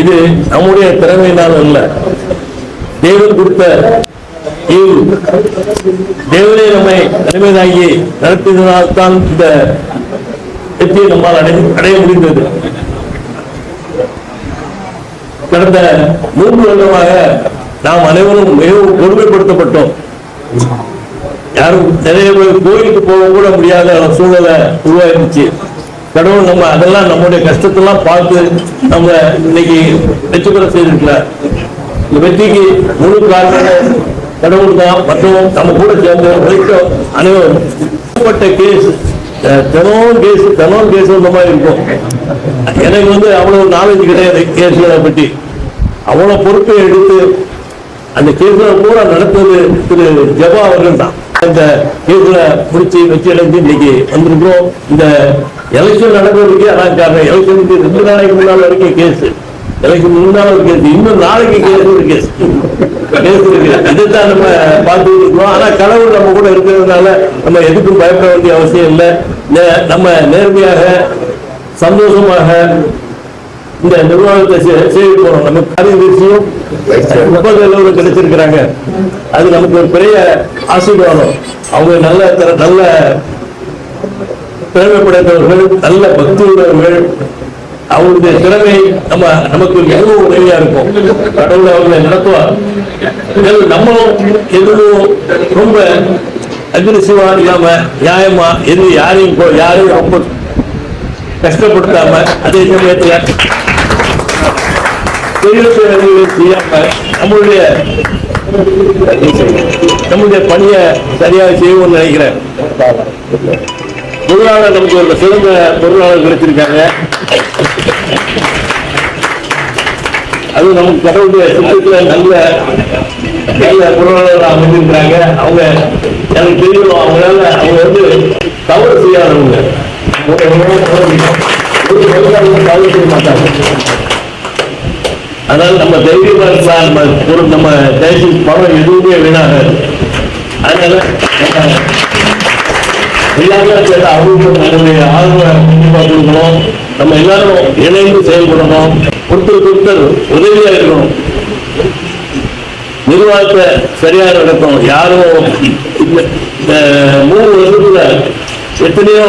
இது நம்முடைய திறமையினால் அல்ல, தேவன் கொடுத்த தேவனே நம்மை தலைமையாகி நடத்தியதனால் தான் இந்த வெற்றியை நம்மால் அடைய முடிந்தது. கடந்த 3 வருடமாக நாம் அனைவரும் மிகவும் கொடுமைப்படுத்தப்பட்டோம். யாரும் நிறைய பேர் கோயிலுக்கு போக கூட முடியாத சூழலை உருவாயிருச்சு. கடவுள் நம்ம அதெல்லாம் நம்முடைய கஷ்டத்தெல்லாம் பார்த்து நம்ம இன்னைக்கு வெற்றி பெற செய்திருக்கிறார். இந்த வெற்றிக்கு முழு காரணம் கடவுள் தான். மற்றும் நம்ம கூட சேர்ந்த உழைக்கும் அனைவரும் கேஸ் தினம் கேஸ் வந்த மாதிரி இருக்கும். எனக்கு அவ்வளவு நாலேஜ் கிடையாது கேஸ்களை பற்றி. அவ்வளவு பொறுப்பை எடுத்து அந்த கேஸ்களை பூரா நடத்துவது திரு ஜபா அவர்கள் தான். அந்த கேஸ்ல முடிச்சு வெற்றி அடைஞ்சு இன்னைக்கு வந்திருக்கிறோம். இந்த எலெக்ஷன் நடக்கிறதுக்கு அதான் காரணம். எலெக்ஷனுக்கு 2 நாளைக்கு முன்னாள் வரைக்கும் கேஸ், எலெக்ஷன் முன்னால ஒரு கேஸ், இன்னும் நாளைக்கு கேஸ் இருக்கு. இதைத்தான் நம்ம பார்த்துட்டு இருக்கோம். ஆனா கடவுள் நம்ம கூட இருக்கிறதுனால நம்ம எதுக்கும் பயப்பட வேண்டிய அவசியம் இல்லை. நம்ம நேர்மையாக சந்தோஷமாக இந்த நிர்வாகத்தை செய்து போறோம். நம்ம காரியதர்சியும் 30 அளவில் கிடைச்சிருக்கிறாங்க. அது நமக்கு ஒரு பெரிய ஆசீர்வாதம். அவங்க நல்ல திறமைப்படைத்தவர்கள், நல்ல பக்தி உள்ளவர்கள். அவங்களுடைய திறமை நமக்கு எவ்வளவு உதவியா இருக்கும். கடவுள் அவர்களை நடத்துவார். நம்மளும் எதுவும் ரொம்ப அக்ரெசிவா இல்லாம நியாயமா யாரையும் ரொம்ப கஷ்டப்படுத்தாம அதே சமயத்துல செய்யாம நம்முடைய பணியை சரியாக செய்வோம்னு நினைக்கிறேன். பொருளாளர் நமக்கு ஒரு சிறந்த பொருளாளர் கிடைச்சிருக்காங்க. அது நமக்கு கடவுளுடைய சுற்றத்துல நல்ல பொருளாளர் அமைந்திருக்கிறாங்க. அவங்க எனக்கு தெரியும், அவங்க தவறு செய்யாதவங்க, தவறு செய்ய மாட்டாங்க. அதனால நம்ம தைரியமா இருக்கலாம். நம்ம தேசிய பணம் எதுவுமே வீணாகாது. அதனால எல்லாரும் சேர்ந்து அவங்களுக்கு நம்முடைய ஆதரவை கண்டிப்பாக கொடுக்கணும். நம்ம எல்லாரும் இணைந்து செயல்படணும். ஒருத்தர் உதவியா இருக்கணும். நிர்வாகத்தை சரியா நடக்கணும். யாரும் 3 வருஷத்துல எத்தனையோ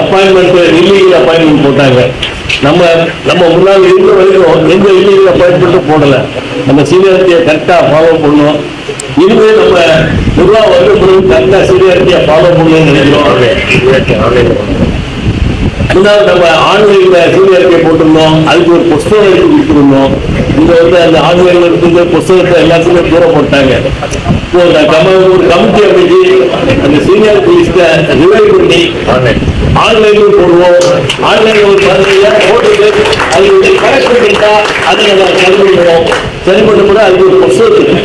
அப்பாயின்மெண்ட், இல்லீகல் அப்பாயின்மெண்ட் போட்டாங்க. நம்ம முன்னாள் இருந்த வரைக்கும் எந்த இல்லீகல் அப்பாயின்மெண்ட்டும் போடல. நம்ம சீனியாரிட்டியை கரெக்டா ஃபாலோ பண்ணணும். இனிமே நம்ம நிர்வாக வர்க்கங்களும் கரெக்டா சீனியாரிட்டியை ஃபாலோ பண்ணணும்னு நினைக்கிறோம். முன்னாள் நம்ம ஆன்லைன்ல சீனியாரிட்டியை போட்டிருந்தோம். அதுக்கு ஒரு புஸ்தகம் எடுத்து கொடுத்துருந்தோம். இந்த அந்த ஆன்லைன்ல இருந்து புஸ்தகத்தை எல்லாத்துக்குமே தூரம் போட்டாங்க. ஒரு கமிட்டி அமைச்சு அந்த சீனியாரிட்டி லிஸ்ட்டை ரிவைவ் பண்ணி ஆன்லைன்லையும் போடுவோம். ஆன்லைன்ல ஒரு 15,000 போட்டு அது கரெக்ட் பண்ணிட்டா அதை நம்ம சரி பண்ணுவோம். சரி பண்ணும்போது அதுக்கு ஒரு புஸ்தகத்துக்கு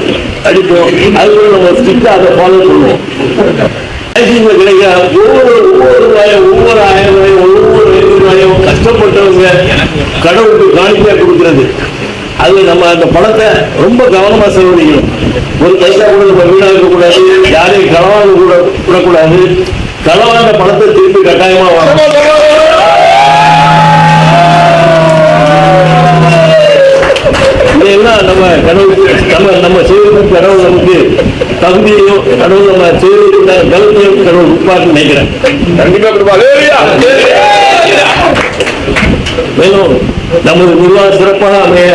அடிப்போம். அதுக்கு நம்ம ஸ்ட்ரிக்டா அதை ஃபாலோ பண்ணுவோம். கிடைக்க ஒவ்வொரு ரூபாயும், ஒவ்வொரு 1000 ரூபாயும், ஒவ்வொரு 500 ரூபாயும் கஷ்டப்பட்டவங்க கடவுளுக்கு காணிக்கையா கொடுக்கிறது. அது நம்ம அந்த பணத்தை ரொம்ப கவனமா செலவழிக்கணும். ஒரு பைசா கூட நம்ம வீணாக்க கூடாது. யாரையும் களவாங்க விடக்கூடாது. களவாண்ட பணத்தை திருப்பி கட்டாயமா வாங்கணும். இதெல்லாம் நம்ம கடவுளுக்கு நம்ம செய்வதற்கு கடவுள் நமக்கு தகுதியையும் கடவுள் நம்ம செய்வதற்கு கவனத்தையும் கடவுள் உட்பார்த்து நினைக்கிறேன். மேலும் நமது நிர்வாக சிறப்பாக அமைய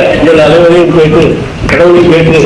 அனைவரையும் கேட்டு கடவுளை கேட்டு